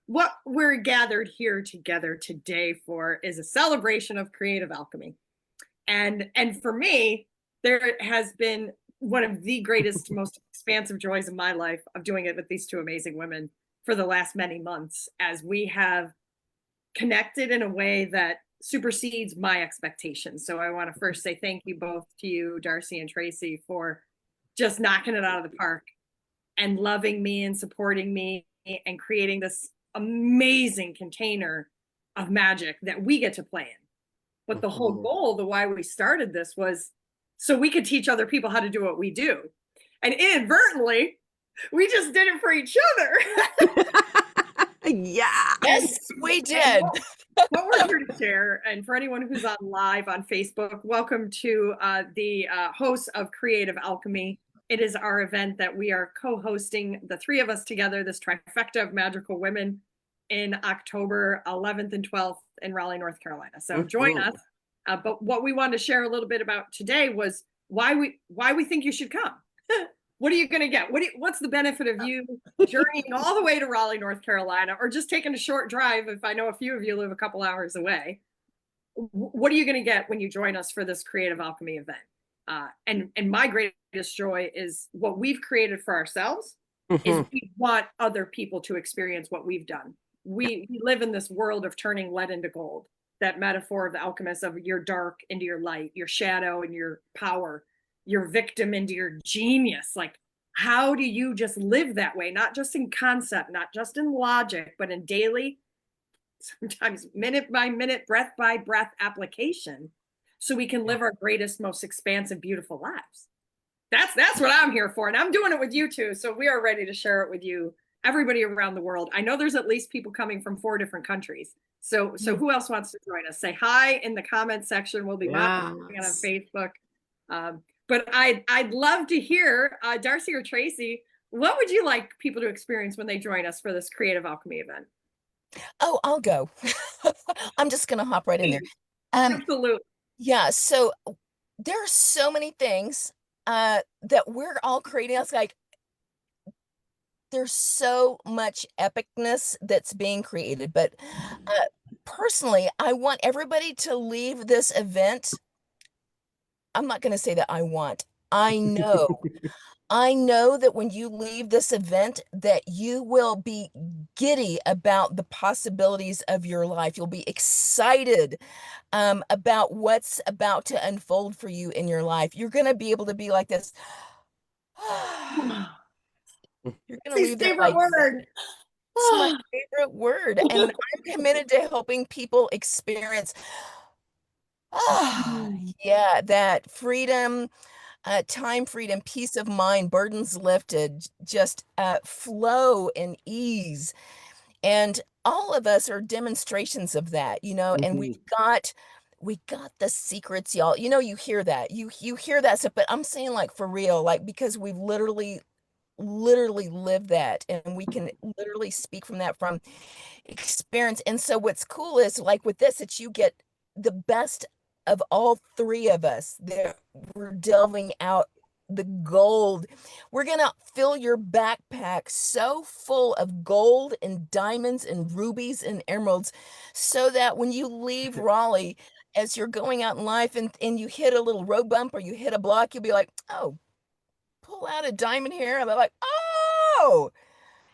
what we're gathered here together today for is a celebration of creative alchemy. And for me, there has been one of the greatest, most expansive joys of my life of doing it with these two amazing women for the last many months, as we have connected in a way that supersedes my expectations. So I want to first say thank you both to you, Darcy and Tracy, for just knocking it out of the park and loving me and supporting me and creating this amazing container of magic that we get to play in. But the whole goal, the why we started this, was so we could teach other people how to do what we do. And inadvertently, we just did it for each other. Yeah. Yes, we did. What we're here to share, and for anyone who's on live on Facebook, welcome to the hosts of Creative Alchemy. It is our event that we are co-hosting, the three of us together, this trifecta of magical women, in October 11th and 12th in Raleigh, North Carolina. So join us. But what we wanted to share a little bit about today was why we think you should come. What are you going to get? What's the benefit of you journeying all the way to Raleigh, North Carolina, or just taking a short drive, if I know a few of you live a couple hours away? What are you going to get when you join us for this Creative Alchemy event? And my greatest joy is what we've created for ourselves is we want other people to experience what we've done. We live in this world of turning lead into gold, that metaphor of the alchemist, of your dark into your light, your shadow and your power, your victim into your genius. Like, how do you just live that way? Not just in concept, not just in logic, but in daily, sometimes minute by minute, breath by breath application, so we can live our greatest, most expansive, beautiful lives. That's what I'm here for. And I'm doing it with you too. So we are ready to share it with you, everybody around the world. I know there's at least people coming from 4 different countries. So who else wants to join us? Say hi in the comment section. We'll be monitoring on Facebook. But I'd love to hear, Darcy or Tracy, what would you like people to experience when they join us for this Creative Alchemy event? Oh, I'll go. I'm just going to hop right in there. Absolutely. Yeah, so there are so many things that we're all creating. It's like there's so much epicness that's being created. But personally, I want everybody to leave this event. I'm not going to say that I want. I know. I know that when you leave this event that you will be giddy about the possibilities of your life. You'll be excited about what's about to unfold for you in your life. You're going to be able to be like this. You're going to leave there like, word. it's my favorite word. And I'm committed to helping people experience yeah, that freedom, time freedom, peace of mind, burdens lifted, just flow and ease. And all of us are demonstrations of that, and we got the secrets, y'all. You hear that. You hear that stuff, but I'm saying, like, for real, like, because we've literally lived that, and we can literally speak from that, from experience. And so what's cool is, like, with this, that you get the best of all three of us. We're delving out the gold. We're gonna fill your backpack so full of gold and diamonds and rubies and emeralds, so that when you leave Raleigh, as you're going out in life, and you hit a little road bump or you hit a block, you'll be like, oh, pull out a diamond here. And they're like, oh,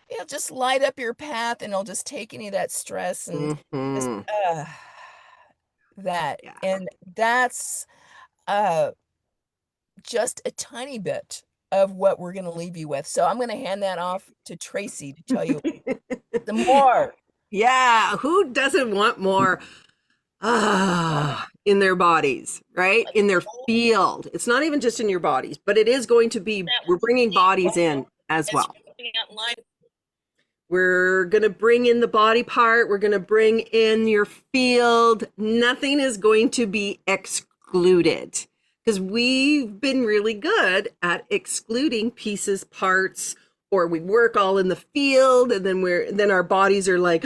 it'll just light up your path, and it'll just take any of that stress and just that. Yeah. And that's just a tiny bit of what we're going to leave you with. So I'm going to hand that off to Tracy to tell you some more. Yeah, who doesn't want more in their bodies, right? In their field. It's not even just in your bodies, but it is going to be, we're bringing bodies in as well. We're going to bring in the body part. We're going to bring in your field. Nothing is going to be excluded, because we've been really good at excluding pieces, parts, or we work all in the field, and then our bodies are like,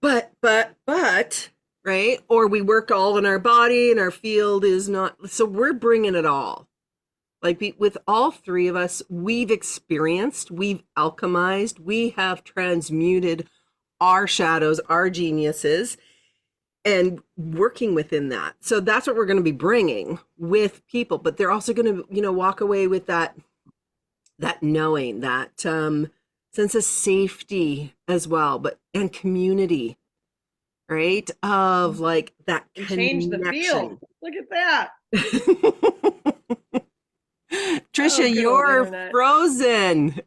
but, right? Or we work all in our body and our field is not. So we're bringing it all. Like, with all three of us, we've experienced, we've alchemized, we have transmuted our shadows, our geniuses, and working within that. So that's what we're going to be bringing with people, but they're also going to, walk away with that knowing, that sense of safety as well, and community, right? Of like that Change the field. connection. Look at that. Trisha, good old you're internet. frozen.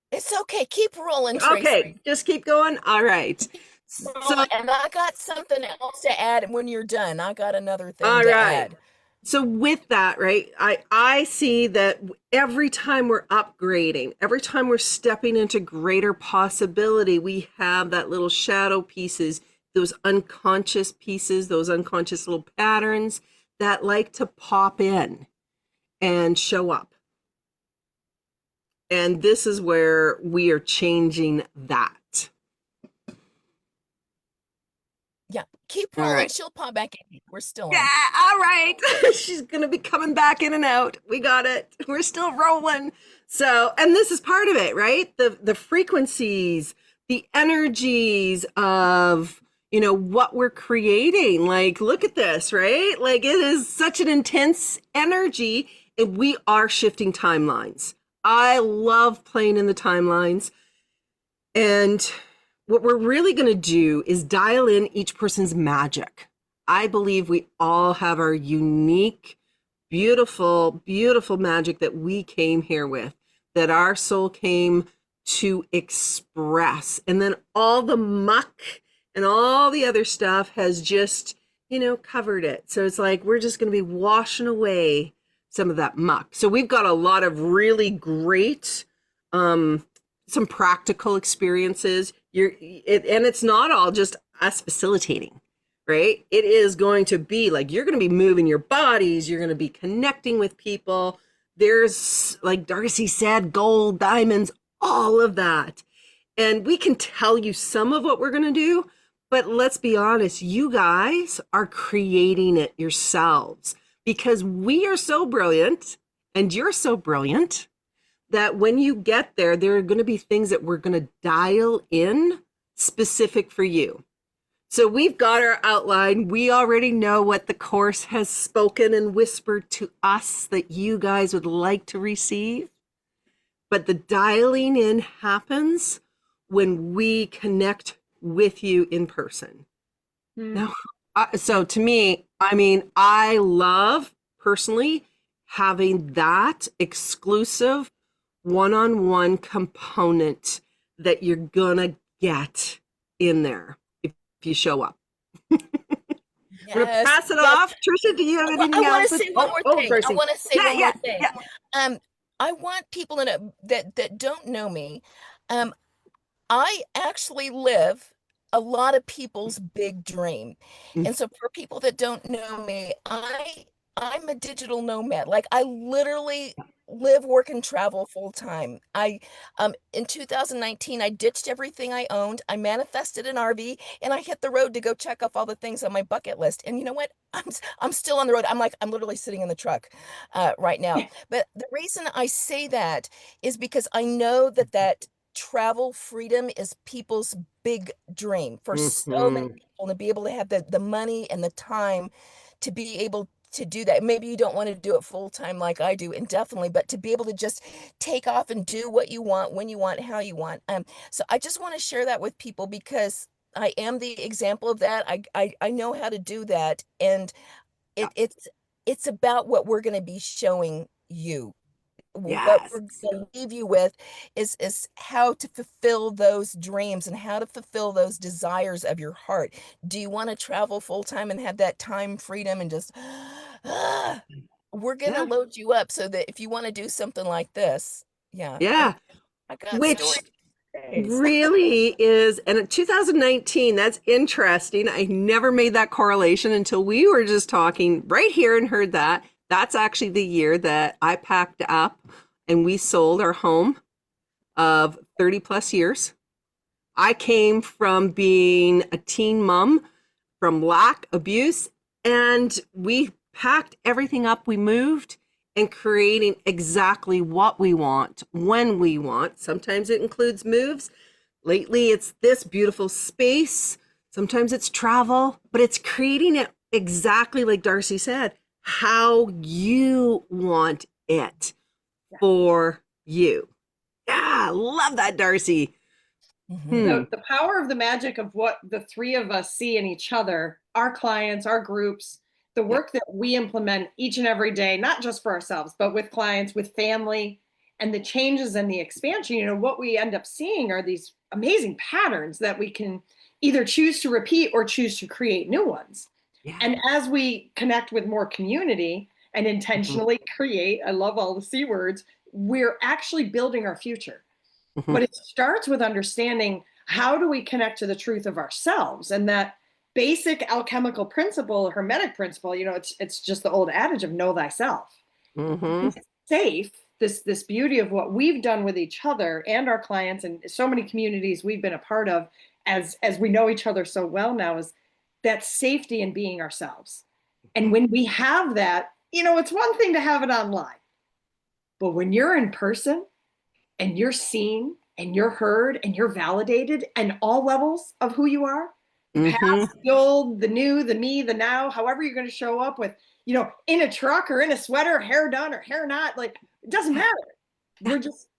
It's okay. Keep rolling, Tracy. Okay, just keep going. All right. So, And I got something else to add when you're done. I got another thing all to right. add. So with that, right, I see that every time we're upgrading, every time we're stepping into greater possibility, we have that little shadow pieces, those unconscious pieces, those unconscious little patterns that like to pop in and show up. And this is where we are changing that. Yeah, keep All rolling. right. She'll pop back in. We're still on. Yeah, all right. She's going to be coming back in and out. We got it. We're still rolling. So, and this is part of it, right? The frequencies, the energies of, what we're creating. Like, look at this, right? Like, it is such an intense energy, and we are shifting timelines. I love playing in the timelines. And what we're really going to do is dial in each person's magic. I believe we all have our unique, beautiful, beautiful magic that we came here with, that our soul came to express. And then all the muck and all the other stuff has just, covered it. So it's like we're just going to be washing away some of that muck. So we've got a lot of really great, some practical experiences. And it's not all just us facilitating, right? It is going to be like, you're going to be moving your bodies. You're going to be connecting with people. There's, like Darcy said, gold, diamonds, all of that. And we can tell you some of what we're going to do, but let's be honest, you guys are creating it yourselves because we are so brilliant and you're so brilliant that when you get there, there are going to be things that we're going to dial in specific for you. So we've got our outline. We already know what the course has spoken and whispered to us that you guys would like to receive. But the dialing in happens when we connect with you in person. Now, so to me, I love personally having that exclusive one-on-one component that you're gonna get in there if you show up. I'm gonna pass it off. Trisha, do you have anything I want else? to say one more thing. Darcy. I want to say one more thing. Yeah. I want people that don't know me. I actually live a lot of people's big dream. And so for people that don't know me, I'm a digital nomad. Like I literally live, work, and travel full time. In 2019, I ditched everything I owned. I manifested an RV and I hit the road to go check off all the things on my bucket list. And you know what? I'm still on the road. I'm literally sitting in the truck right now. But the reason I say that is because I know that travel freedom is people's big dream for so many people to be able to have the money and the time to be able to do that. Maybe you don't want to do it full time like I do indefinitely, but to be able to just take off and do what you want, when you want, how you want. So I just want to share that with people because I am the example of that. I know how to do that. And it's about what we're going to be showing you. What we're going to leave you with is how to fulfill those dreams and how to fulfill those desires of your heart. Do you want to travel full time and have that time freedom and just, we're going to load you up so that if you want to do something like this, I got Which stories. really is, and in 2019, that's interesting. I never made that correlation until we were just talking right here and heard that. That's actually the year that I packed up and we sold our home of 30 plus years. I came from being a teen mom, from lack, abuse, and we packed everything up. We moved and creating exactly what we want when we want. Sometimes it includes moves. Lately, it's this beautiful space. Sometimes it's travel, but it's creating it exactly like Darcy said, how you want it for you. Yeah, love that, Darcy. The power of the magic of what the three of us see in each other, our clients, our groups, the work that we implement each and every day, not just for ourselves, but with clients, with family, and the changes and the expansion, what we end up seeing are these amazing patterns that we can either choose to repeat or choose to create new ones. Yeah. And as we connect with more community and intentionally create, I love all the C words, we're actually building our future. But it starts with understanding, how do we connect to the truth of ourselves? And that basic alchemical principle, hermetic principle, it's just the old adage of know thyself. It's safe, this beauty of what we've done with each other and our clients and so many communities we've been a part of, as we know each other so well now, is that safety in being ourselves. And when we have that, it's one thing to have it online, but when you're in person and you're seen and you're heard and you're validated and all levels of who you are, the past, the old, the new, the me, the now, however you're going to show up with, in a truck or in a sweater, hair done or hair not, like, it doesn't matter. We're just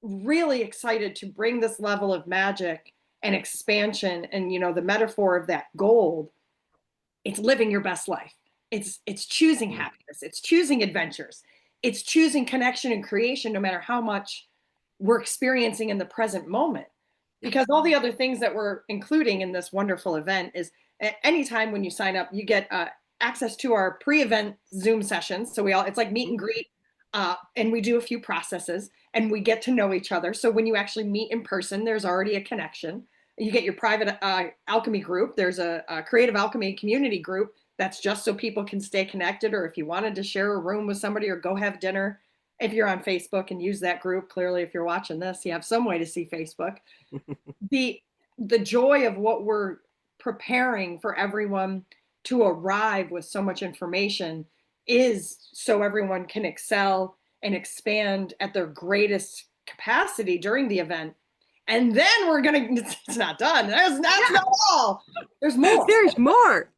really excited to bring this level of magic and expansion. And, the metaphor of that gold, it's living your best life. It's choosing happiness. It's choosing adventures. It's choosing connection and creation, no matter how much we're experiencing in the present moment. Because all the other things that we're including in this wonderful event is, anytime when you sign up, you get access to our pre-event Zoom sessions. So it's like meet and greet, and we do a few processes and we get to know each other. So when you actually meet in person, there's already a connection. You get your private alchemy group. There's a Creative Alchemy community group that's just so people can stay connected, or if you wanted to share a room with somebody or go have dinner, if you're on Facebook and use that group. Clearly, if you're watching this, you have some way to see Facebook. The joy of what we're preparing for everyone to arrive with so much information is so everyone can excel and expand at their greatest capacity during the event. And then it's not done. That's not all. There's more. There's more.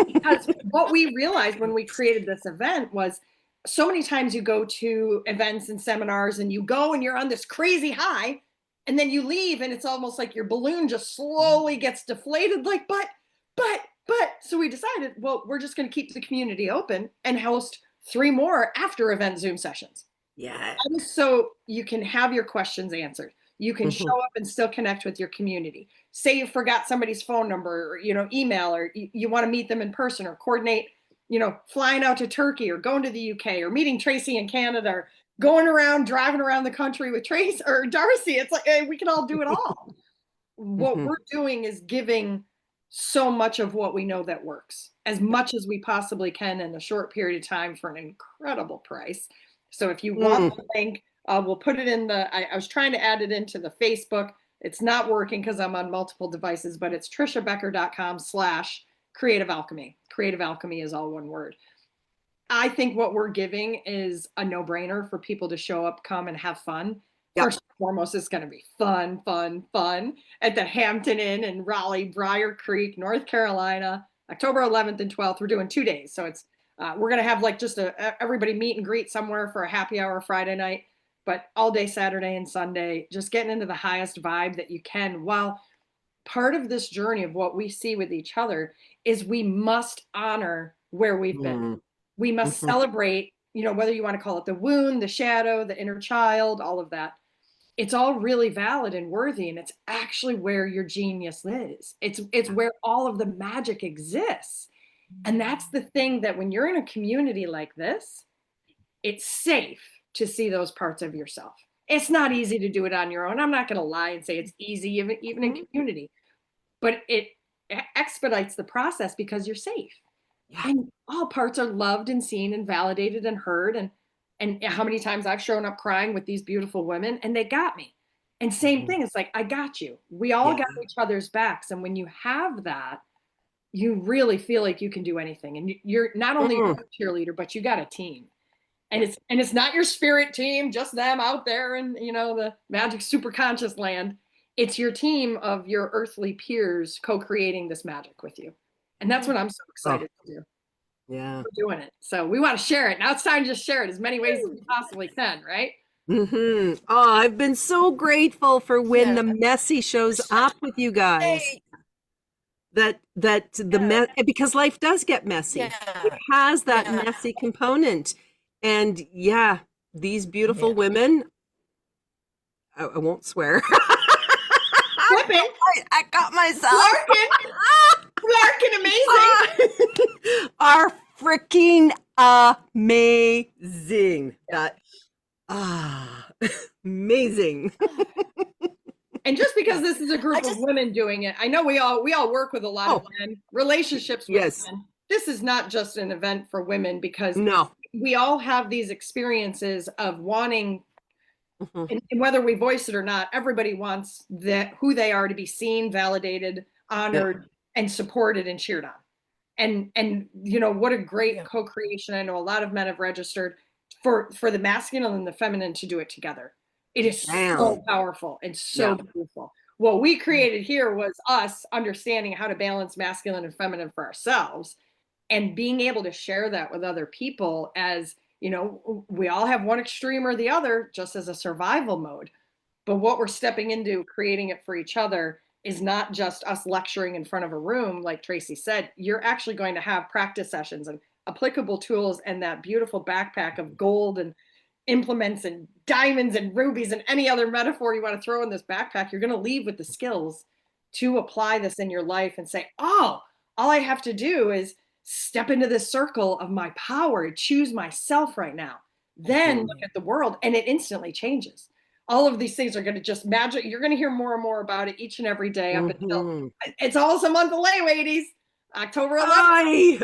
Because what we realized when we created this event was, so many times you go to events and seminars and you go and you're on this crazy high, and then you leave and it's almost like your balloon just slowly gets deflated. Like, but. So we decided, well, we're just going to keep the community open and host 3 more after event Zoom sessions. Yeah. And so you can have your questions answered. You can show up and still connect with your community. Say you forgot somebody's phone number, or, email, or you want to meet them in person, or coordinate, flying out to Turkey or going to the UK or meeting Tracy in Canada, or going around, driving around the country with Tracy or Darcy. It's like, hey, we can all do it all. What we're doing is giving so much of what we know that works, as much as we possibly can in a short period of time for an incredible price. So if you want the link, we'll put it in I was trying to add it into the Facebook. It's not working because I'm on multiple devices, but it's trishabecker.com/Creative Alchemy. Creative Alchemy is all one word. I think what we're giving is a no-brainer for people to show up, come and have fun. Yep. First and foremost, it's going to be fun at the Hampton Inn in Raleigh, Briar Creek, North Carolina, October 11th and 12th. We're doing 2 days. So it's we're going to have like just everybody meet and greet somewhere for a happy hour Friday night, but all day Saturday and Sunday, just getting into the highest vibe that you can. While part of this journey of what we see with each other is we must honor where we've been. We must celebrate, whether you want to call it the wound, the shadow, the inner child, all of that. It's all really valid and worthy, and it's actually where your genius is. It's where all of the magic exists. And that's the thing, that when you're in a community like this, it's safe to see those parts of yourself. It's not easy to do it on your own. I'm not going to lie and say it's easy, even in community, but it expedites the process because you're safe. Yeah. And all parts are loved and seen and validated and heard. And how many times I've shown up crying with these beautiful women and they got me. And same thing, it's like, I got you. We all got each other's backs. And when you have that, you really feel like you can do anything. And you're not only a cheerleader, but you got a team. it's not your spirit team, just them out there in, the magic super conscious land. It's your team of your earthly peers co-creating this magic with you. And that's what I'm so excited to do. Yeah. We're doing it. So we want to share it. Now it's time to just share it as many ways as we possibly can, right? Oh, I've been so grateful for when the messy shows up with you guys. Because life does get messy. It has that messy component. And these beautiful women, I won't swear. I got myself. Larkin, amazing. Are freaking amazing. Amazing. And just because this is a group of women doing it, I know we all work with a lot of men, relationships with men. This is not just an event for women, because we all have these experiences of wanting, and whether we voice it or not, everybody wants who they are to be seen, validated, honored, and supported and cheered on. And what a great co-creation. I know a lot of men have registered for the masculine and the feminine to do it together. It is so powerful and so beautiful. What we created here was us understanding how to balance masculine and feminine for ourselves, and being able to share that with other people. As we all have one extreme or the other, just as a survival mode. But what we're stepping into, creating it for each other, is not just us lecturing in front of a room. Like Tracy said, you're actually going to have practice sessions and applicable tools, and that beautiful backpack of gold and implements and diamonds and rubies and any other metaphor you want to throw in this backpack. You're going to leave with the skills to apply this in your life and say, all I have to do is step into this circle of my power, choose myself right now, then look at the world, and it instantly changes. All of these things are going to just magic. You're going to hear more and more about it each and every day up until it's almost a month away, ladies. October 11th.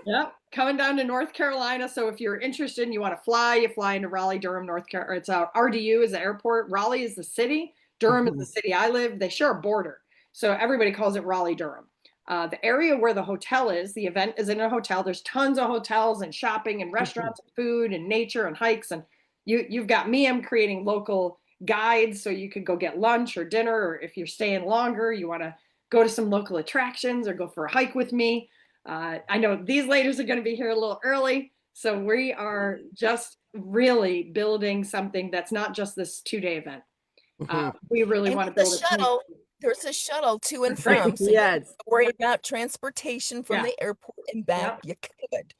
Yep, coming down to North Carolina. So if you're interested and you want to fly, you fly into Raleigh, Durham, North Carolina. It's RDU is the airport. Raleigh is the city. Durham is the city I live. They share a border, so everybody calls it Raleigh, Durham. The area where the hotel is, the event is in a hotel. There's tons of hotels and shopping and restaurants and food and nature and hikes. And you've got me. I'm creating local guides, so you could go get lunch or dinner, or if you're staying longer, you want to go to some local attractions or go for a hike with me. I know these ladies are going to be here a little early, so we are just really building something that's not just this 2-day event. We really want to build a shuttle. There's a shuttle to and from, so you don't have to worry about transportation from the airport and back. You could.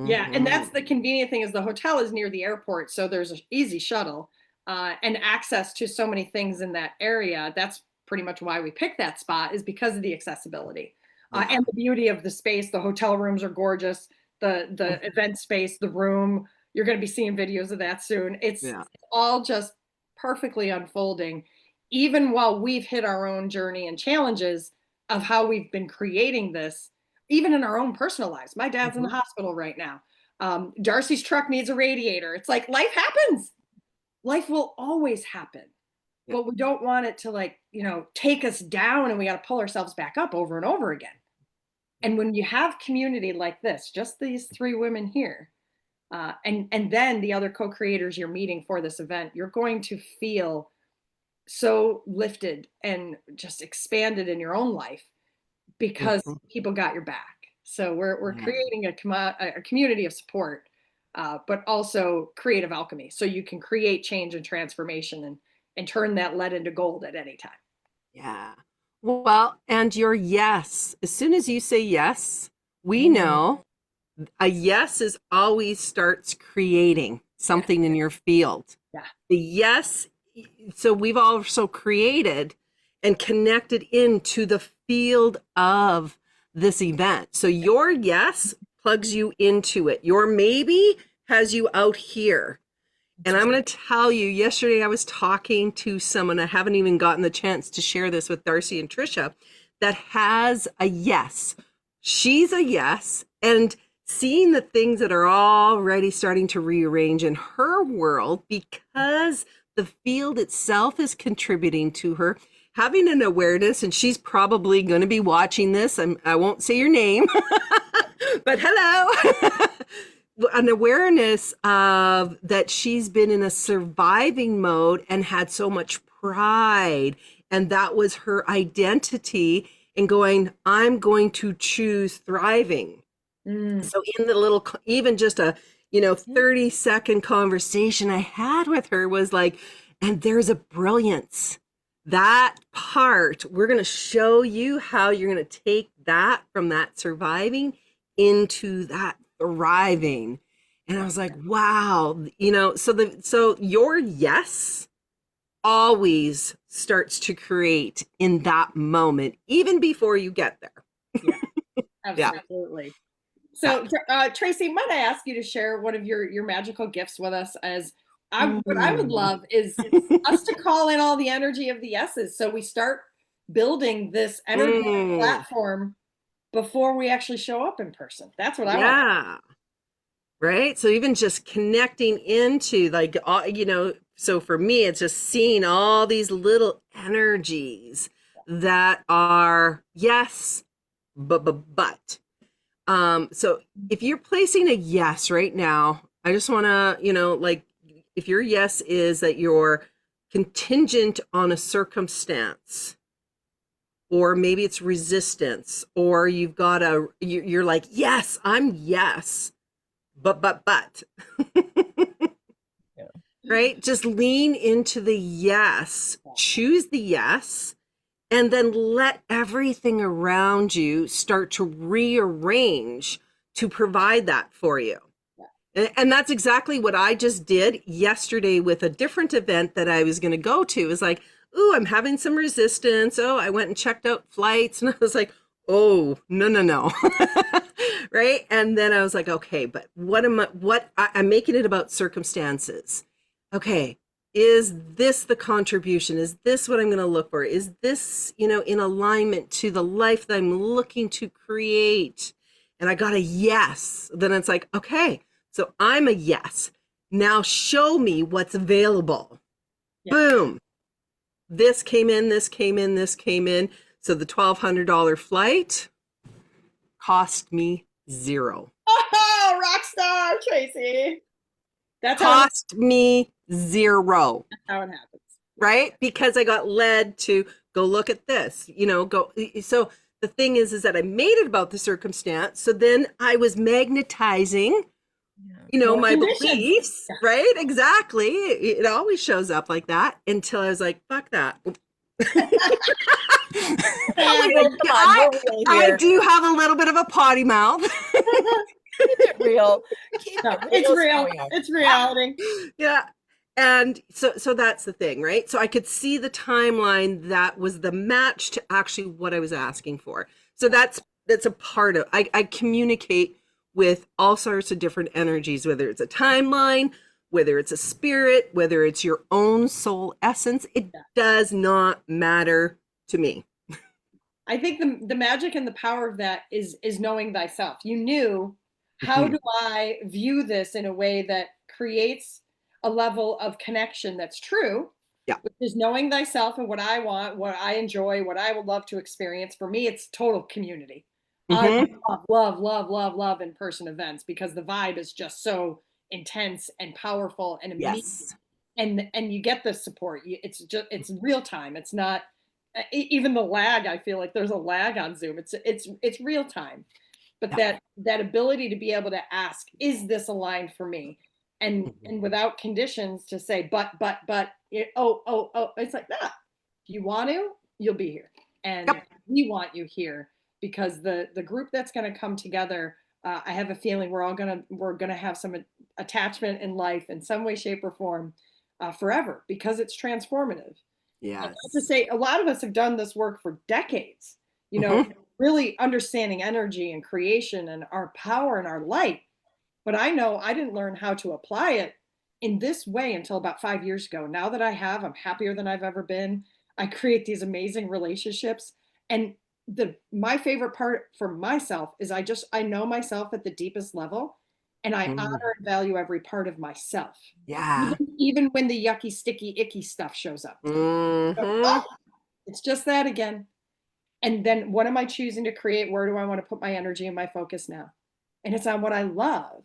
Yeah, and that's the convenient thing, is the hotel is near the airport, so there's an easy shuttle and access to so many things in that area. That's pretty much why we picked that spot, is because of the accessibility. And the beauty of the space. The hotel rooms are gorgeous. The event space, the room, you're going to be seeing videos of that soon. It's all just perfectly unfolding, even while we've hit our own journey and challenges of how we've been creating this, even in our own personal lives. My dad's in the hospital right now. Darcy's truck needs a radiator. It's like, life happens. Life will always happen. But we don't want it to take us down, and we got to pull ourselves back up over and over again. And when you have community like this, just these 3 women here, and then the other co-creators you're meeting for this event, you're going to feel so lifted and just expanded in your own life, because people got your back. So we're creating a community of support, but also creative alchemy, so you can create change and transformation and turn that lead into gold at any time. Yeah. Well, and your yes, as soon as you say yes, we know a yes is always starts creating something in your field. Yeah. The yes, so we've also created and connected into the field of this event. So your yes plugs you into it. Your maybe has you out here. And I'm going to tell you, yesterday I was talking to someone, I haven't even gotten the chance to share this with Darcy and Trisha, that has a yes. She's a yes. And seeing the things that are already starting to rearrange in her world, because the field itself is contributing to her, having an awareness, and she's probably going to be watching this. I won't say your name, but hello. an awareness of that she's been in a surviving mode and had so much pride, and that was her identity, and going, I'm going to choose thriving. So in the little, even just a 30-second conversation I had with her was like, and there's a brilliance. That part, we're going to show you how you're going to take that from that surviving into that thriving. And I was like, wow, so your yes always starts to create in that moment, even before you get there. Yeah, absolutely. So, Tracy, might I ask you to share one of your magical gifts with us? What I would love is us to call in all the energy of the yeses, so we start building this energy platform before we actually show up in person. That's what I want. Yeah. Right. So even just connecting into like, so for me, it's just seeing all these little energies that are yes, but. So if you're placing a yes right now, I just want to, like, if your yes is that you're contingent on a circumstance, or maybe it's resistance, or you've got you're like, yes, I'm yes, but. Yeah. Right? Just lean into the yes, choose the yes, and then let everything around you start to rearrange to provide that for you. And that's exactly what I just did yesterday with a different event that I was going to go to. Is like, ooh, I'm having some resistance. Oh, I went and checked out flights, and I was like, oh, no. Right? And then I was like, okay, but I'm making it about circumstances. Okay, is this the contribution? Is this what I'm going to look for? Is this, in alignment to the life that I'm looking to create? And I got a yes. Then it's like, okay, so I'm a yes. Now show me what's available. Yeah. Boom. This came in, this came in, this came in. So the $1,200 flight cost me $0. Oh, rock star, Tracy. That's cost me $0. That's how it happens. Right? Because I got led to go look at this, go. So the thing is that I made it about the circumstance. So then I was magnetizing, my beliefs, right? Exactly. It always shows up like that until I was like, fuck that. I do have a little bit of a potty mouth. Keep it real. It's real. It's reality. Yeah. And so that's the thing, right? So I could see the timeline that was the match to actually what I was asking for. So that's a part of, I communicate with all sorts of different energies, whether it's a timeline, whether it's a spirit, whether it's your own soul essence, it does not matter to me. I think the magic and the power of that is knowing thyself. You knew, how do I view this in a way that creates a level of connection that's true, which is knowing thyself and what I want, what I enjoy, what I would love to experience. For me, it's total community. I love in-person events because the vibe is just so intense and powerful and immediate. And you get the support. It's real time. It's not even the lag. I feel like there's a lag on Zoom. It's real time. But that ability to be able to ask, is this aligned for me? And without conditions to say, but, it's like that. If you want to, you'll be here. And we want you here because the group that's going to come together, I have a feeling we're going to have some attachment in life in some way, shape, or form forever because it's transformative. Yeah. To say a lot of us have done this work for decades, really understanding energy and creation and our power and our light. But I know I didn't learn how to apply it in this way until about 5 years ago. Now that I have, I'm happier than I've ever been. I create these amazing relationships. And my favorite part for myself is I know myself at the deepest level, and I honor and value every part of myself. Yeah. Even when the yucky, sticky, icky stuff shows up. So, it's just that again. And then what am I choosing to create? Where do I want to put my energy and my focus now? And it's on what I love.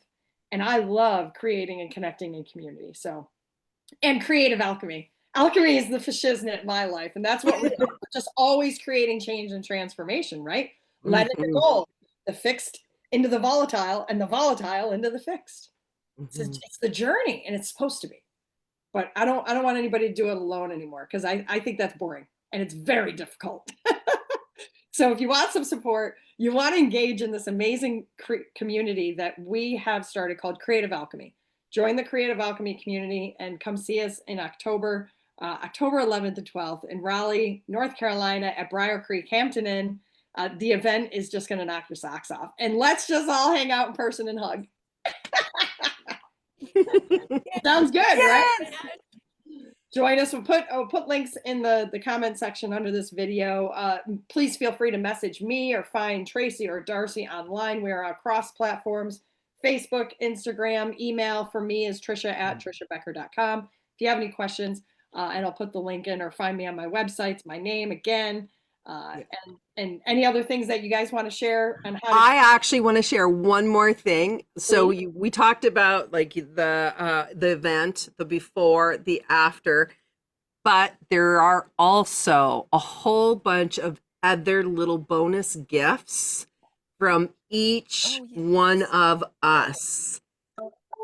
And I love creating and connecting in community. So, and Creative Alchemy. Alchemy is the fascism in my life. And that's what we're just always creating change and transformation, right? Let it go. The fixed into the volatile and the volatile into the fixed. It's the journey, and it's supposed to be. But I don't want anybody to do it alone anymore, because I think that's boring and it's very difficult. So if you want some support, you want to engage in this amazing community that we have started called Creative Alchemy. Join the Creative Alchemy community and come see us in October 11th and 12th in Raleigh, North Carolina at Briar Creek Hampton Inn. The event is just going to knock your socks off. And let's just all hang out in person and hug. Sounds good, yes. Right? Join us. We'll put links in the comment section under this video. Please feel free to message me or find Tracy or Darcy online. We are across platforms: Facebook, Instagram, email. For me is Trisha@trishabecker.com. If you have any questions, and I'll put the link in, or find me on my websites, my name again. And any other things that you guys want to share on how to I actually want to share one more thing. So we talked about like the event, the before, the after, but there are also a whole bunch of other little bonus gifts from each one of us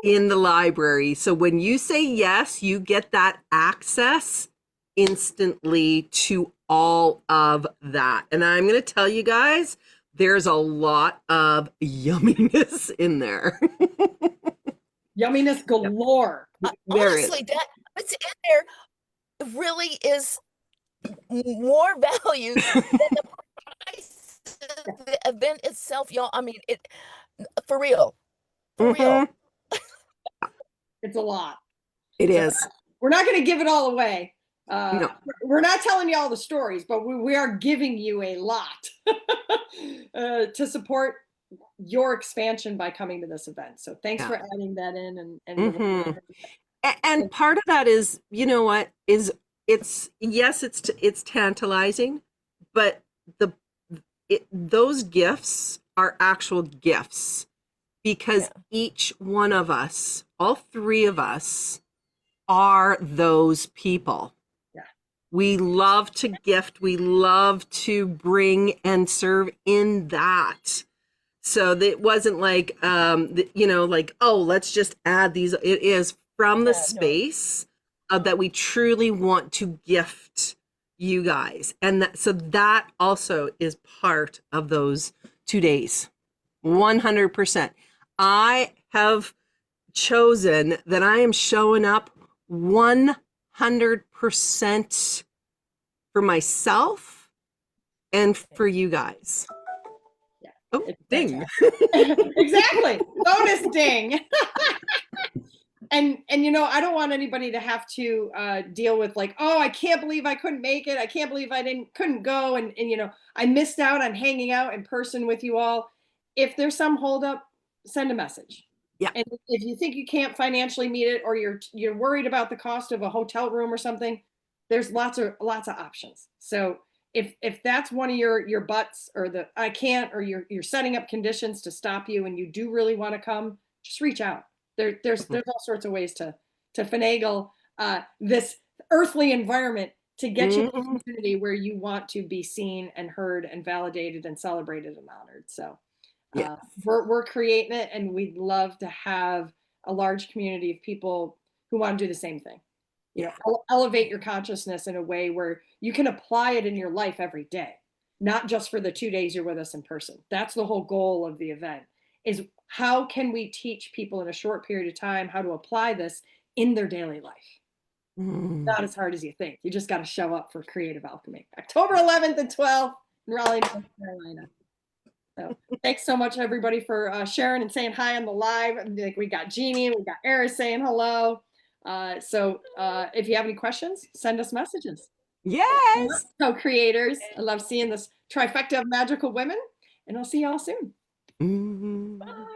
in the library. So when you say yes, you get that access instantly to all of that. And I'm going to tell you guys, there's a lot of yumminess in there. Yumminess galore. Honestly, that what's in there really is more value than the price of the event itself, y'all. I mean, it for real. For real. It's a lot. It is. We're not going to give it all away. No. We're not telling you all the stories, but we are giving you a lot to support your expansion by coming to this event. So thanks for adding that in. And part of that is, you know what, is it's tantalizing, but those gifts are actual gifts, because each one of us, all three of us, are those people. We love to gift. We love to bring and serve in that. So it wasn't like, like, oh, let's just add these. It is from the space that we truly want to gift you guys. And so that also is part of those 2 days. 100%. I have chosen that I am showing up 100% for myself and for you guys. Yeah. Oh, ding. Exactly. Bonus ding. And I don't want anybody to have to deal with like, oh, I can't believe I couldn't make it. I can't believe I couldn't go. And I missed out on hanging out in person with you all. If there's some holdup, send a message. Yeah. And if you think you can't financially meet it, or you're worried about the cost of a hotel room or something, there's lots of options. So if that's one of your butts, or the I can't, or you're setting up conditions to stop you, and you do really want to come, just reach out. There's all sorts of ways to finagle this earthly environment to get you to the community where you want to be seen and heard and validated and celebrated and honored. So we're creating it, and we'd love to have a large community of people who want to do the same thing. Elevate your consciousness in a way where you can apply it in your life every day, not just for the 2 days you're with us in person. That's the whole goal of the event, is how can we teach people in a short period of time how to apply this in their daily life? Not as hard as you think. You just got to show up for Creative Alchemy. October 11th and 12th in Raleigh, North Carolina. So thanks so much, everybody, for sharing and saying hi on the live. Like, we got Jeannie, we got Eris saying hello. So if you have any questions, send us messages. Yes. Co-creators. I love seeing this trifecta of magical women, and I'll see y'all soon. Bye.